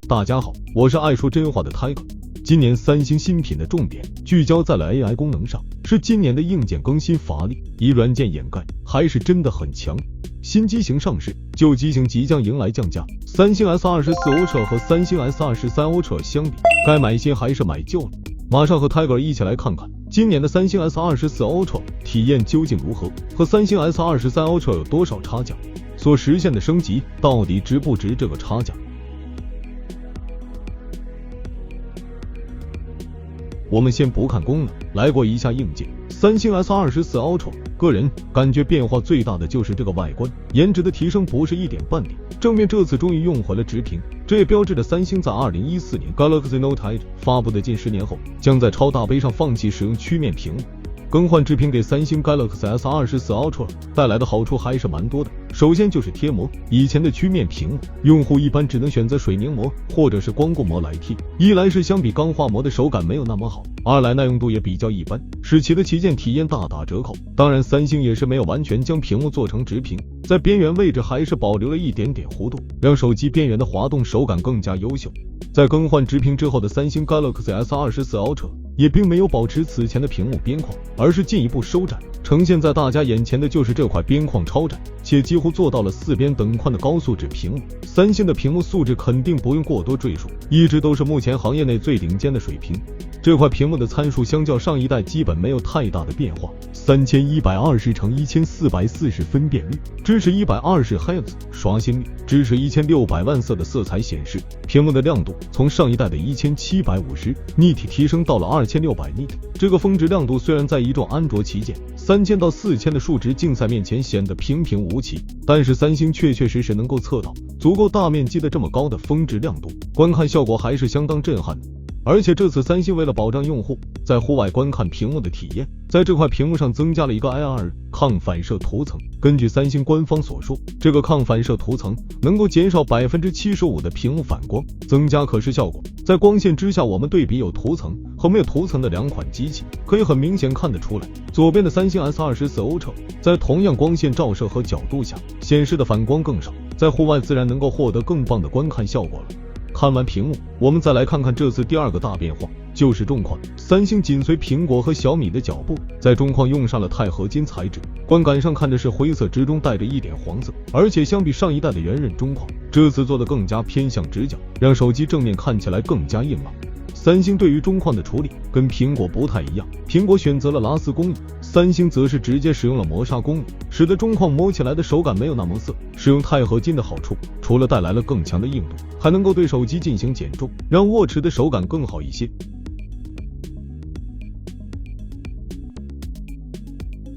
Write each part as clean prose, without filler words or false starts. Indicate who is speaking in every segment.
Speaker 1: 大家好，我是爱说真话的 Tiger。今年三星新品的重点聚焦在了 AI 功能上，是今年的硬件更新乏力，以软件掩盖，还是真的很强？新机型上市，旧机型即将迎来降价。三星 S24 Ultra 和三星 S23 Ultra 相比，该买新还是买旧了？马上和 Tiger 一起来看看今年的三星 S24 Ultra 体验究竟如何，和三星 S23 Ultra 有多少差价，所实现的升级到底值不值这个差价？我们先不看功能，来过一下硬件。三星 S24 Ultra 个人感觉变化最大的就是这个外观，颜值的提升不是一点半点。正面这次终于用回了直屏，这也标志着三星在2014年 Galaxy Note 8发布的近10年后，将在超大杯上放弃使用曲面屏幕。更换直屏给三星 Galaxy S24 Ultra 带来的好处还是蛮多的。首先就是贴膜，以前的曲面屏幕，用户一般只能选择水凝膜或者是光固膜来贴，一来是相比钢化膜的手感没有那么好，二来耐用度也比较一般，使其的旗舰体验大打折扣。当然，三星也是没有完全将屏幕做成直屏，在边缘位置还是保留了一点点弧度，让手机边缘的滑动手感更加优秀。在更换直屏之后的三星 Galaxy S24 Ultra 也并没有保持此前的屏幕边框，而是进一步收窄，呈现在大家眼前的就是这块边框超窄，且几乎做到了4边等宽的高素质屏幕。三星的屏幕素质肯定不用过多赘述，一直都是目前行业内最顶尖的水平。这块屏幕的参数相较上一代基本没有太大的变化，3120×1440分辨率，支持120Hz 刷新率，支持1600万色的色彩显示。屏幕的亮度从上一代的1750 nit 提升到了2600 nit， 这个峰值亮度虽然在一众安卓旗舰3000到4000的数值竞赛面前显得平平无奇，但是三星确实能够测到足够大面积的这么高的峰值亮度，观看效果还是相当震撼的。而且这次三星为了保障用户在户外观看屏幕的体验，在这块屏幕上增加了一个 IR 抗反射涂层。根据三星官方所说，这个抗反射涂层能够减少 75% 的屏幕反光，增加可视效果。在光线之下，我们对比有涂层和没有涂层的两款机器，可以很明显看得出来，左边的三星 S24 Ultra 在同样光线照射和角度下显示的反光更少，在户外自然能够获得更棒的观看效果了。看完屏幕，我们再来看看这次第二个大变化，就是中框。三星紧随苹果和小米的脚步，在中框用上了钛合金材质，观感上看着是灰色之中带着一点黄色，而且相比上一代的圆刃中框，这次做的更加偏向直角，让手机正面看起来更加硬朗。三星对于中框的处理跟苹果不太一样，苹果选择了拉丝工艺，三星则是直接使用了磨砂工艺，使得中框摸起来的手感没有那么涩。使用钛合金的好处，除了带来了更强的硬度，还能够对手机进行减重，让握持的手感更好一些。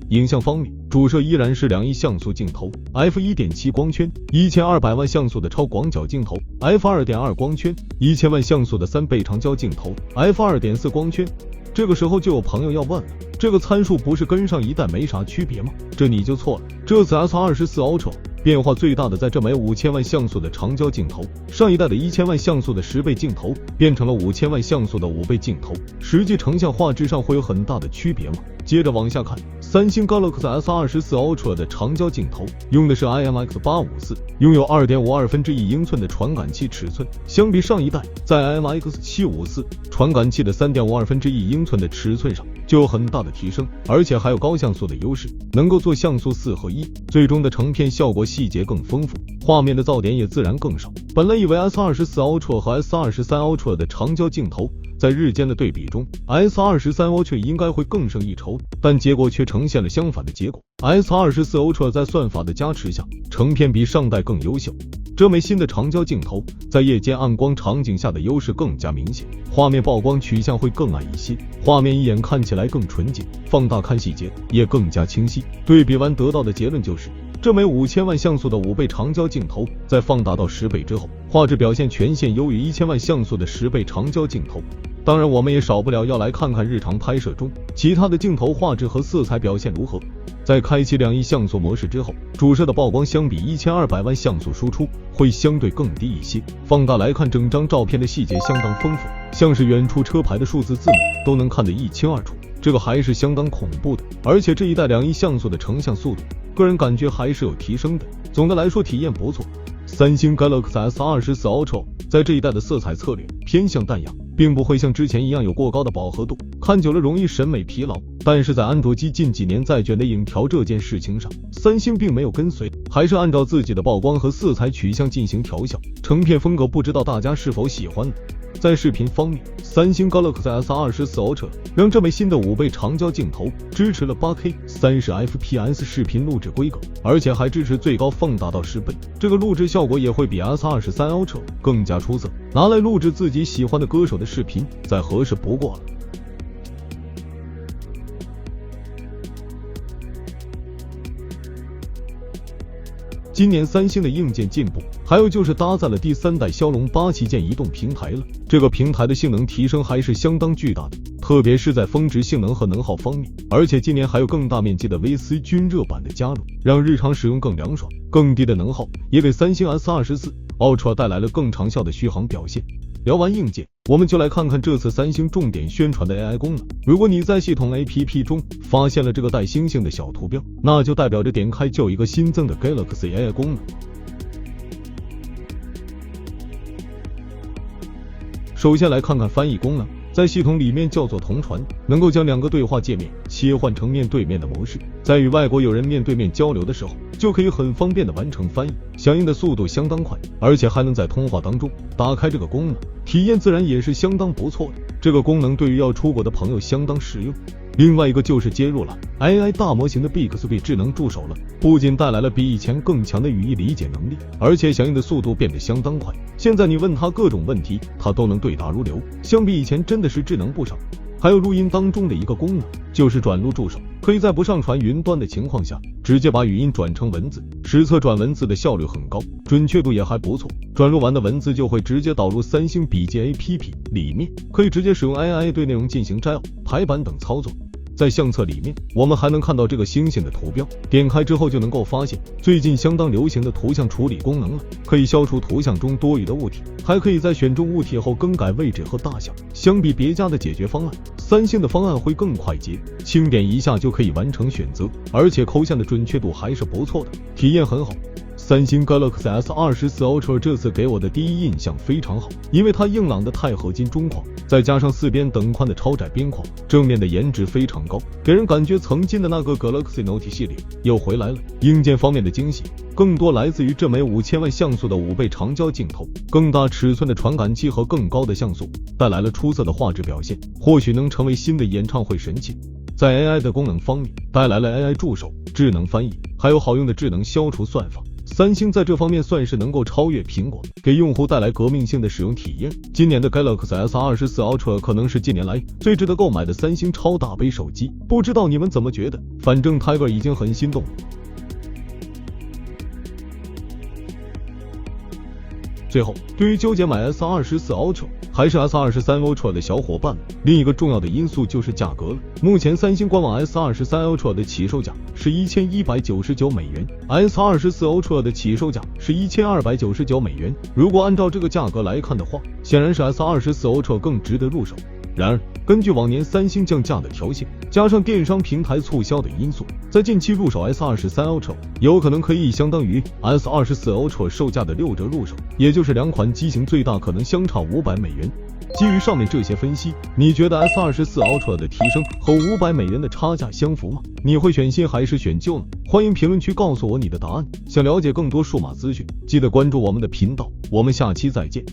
Speaker 1: 影像方面，主摄依然是2亿像素镜头 f1.7 光圈，1200万像素的超广角镜头 f2.2 光圈，1000万像素的3倍长焦镜头 f2.4 光圈。这个时候就有朋友要问了，这个参数不是跟上一代没啥区别吗？这你就错了，这次 S24 Ultra 变化最大的在这枚5000万像素的长焦镜头，上一代的1000万像素的10倍镜头变成了5000万像素的5倍镜头，实际成像画质上会有很大的区别吗？接着往下看，三星 Galaxy S24 Ultra 的长焦镜头用的是 IMX854， 拥有 2.52英寸的传感器尺寸，相比上一代在 IMX754 传感器的 3.52英寸的尺寸上就有很大的提升，而且还有高像素的优势，能够做像素4合1，最终的成片效果细节更丰富，画面的噪点也自然更少。本来以为 S24 Ultra 和 S23 Ultra 的长焦镜头在日间的对比中 S23 Ultra 应该会更胜一筹，但结果却呈现了相反的结果。S24 Ultra 在算法的加持下，成片比上代更优秀。这枚新的长焦镜头在夜间暗光场景下的优势更加明显，画面曝光取向会更暗一些，画面一眼看起来更纯洁，放大看细节也更加清晰。对比完得到的结论就是，这枚5000万像素的5倍长焦镜头在放大到10倍之后，画质表现全线优于1000万像素的10倍长焦镜头。当然我们也少不了要来看看日常拍摄中其他的镜头画质和色彩表现如何。在开启2亿像素模式之后，主摄的曝光相比1200万像素输出会相对更低一些，放大来看整张照片的细节相当丰富，像是远处车牌的数字字母都能看得一清二楚，这个还是相当恐怖的。而且这一代2亿像素的成像速度，个人感觉还是有提升的，总的来说体验不错。三星 Galaxy S24 Ultra 在这一代的色彩策略偏向淡雅，并不会像之前一样有过高的饱和度，看久了容易审美疲劳。但是在安卓机近几年在卷的影调这件事情上，三星并没有跟随，还是按照自己的曝光和色彩取向进行调校，成片风格不知道大家是否喜欢呢？在视频方面，三星 Galaxy S24 Ultra 让这枚新的5倍长焦镜头支持了 8K 30fps 视频录制规格，而且还支持最高放大到10倍，这个录制效果也会比 S23 Ultra 更加出色，拿来录制自己喜欢的歌手的视频再合适不过了。今年三星的硬件进步，还有就是搭载了第3代骁龙8旗舰移动平台了。这个平台的性能提升还是相当巨大的，特别是在峰值性能和能耗方面。而且今年还有更大面积的 VC 均热板的加入，让日常使用更凉爽。更低的能耗也给三星 S24 Ultra 带来了更长效的续航表现。聊完硬件，我们就来看看这次三星重点宣传的 AI 功能。如果你在系统 APP 中发现了这个带星星的小图标，那就代表着点开就有一个新增的 Galaxy AI 功能。首先来看看翻译功能，在系统里面叫做同传，能够将2个对话界面切换成面对面的模式，在与外国友人面对面交流的时候，就可以很方便的完成翻译，响应的速度相当快，而且还能在通话当中打开这个功能，体验自然也是相当不错的。这个功能对于要出国的朋友相当实用。另外一个就是接入了 AI 大模型的 Bixby 智能助手了，不仅带来了比以前更强的语义理解能力，而且响应的速度变得相当快。现在你问他各种问题，他都能对答如流，相比以前真的是智能不少。还有录音当中的一个功能，就是转录助手，可以在不上传云端的情况下，直接把语音转成文字，实测转文字的效率很高，准确度也还不错。转录完的文字就会直接导入三星笔记 APP 里面，可以直接使用 AI 对内容进行摘要、排版等操作。在相册里面，我们还能看到这个星星的图标，点开之后就能够发现最近相当流行的图像处理功能了，可以消除图像中多余的物体，还可以在选中物体后更改位置和大小。相比别家的解决方案，三星的方案会更快捷，轻点一下就可以完成选择，而且抠像的准确度还是不错的，体验很好。三星 Galaxy S24 Ultra 这次给我的第一印象非常好，因为它硬朗的钛合金中框，再加上4边等宽的超窄边框，正面的颜值非常高，给人感觉曾经的那个 Galaxy Note 系列又回来了。硬件方面的惊喜更多来自于这枚5000万像素的5倍长焦镜头，更大尺寸的传感器和更高的像素带来了出色的画质表现，或许能成为新的演唱会神器。在 AI 的功能方面，带来了 AI 助手、智能翻译，还有好用的智能消除算法。三星在这方面算是能够超越苹果，给用户带来革命性的使用体验。今年的 Galaxy S24 Ultra 可能是近年来最值得购买的三星超大杯手机，不知道你们怎么觉得？反正 Tiger 已经很心动了。最后，对于纠结买 S24 Ultra 还是 S23 Ultra 的小伙伴们，另一个重要的因素就是价格了。目前三星官网 S23 Ultra 的起售价是1199美元， S24 Ultra 的起售价是1299美元。如果按照这个价格来看的话，显然是 S24 Ultra 更值得入手。然而，根据往年三星降价的条件，加上电商平台促销等因素，在近期入手 S23 Ultra 有可能可以相当于 S24 Ultra 售价的6折入手，也就是2款机型最大可能相差500美元。基于上面这些分析，你觉得 S24 Ultra 的提升和500美元的差价相符吗？你会选新还是选旧呢？欢迎评论区告诉我你的答案。想了解更多数码资讯，记得关注我们的频道，我们下期再见。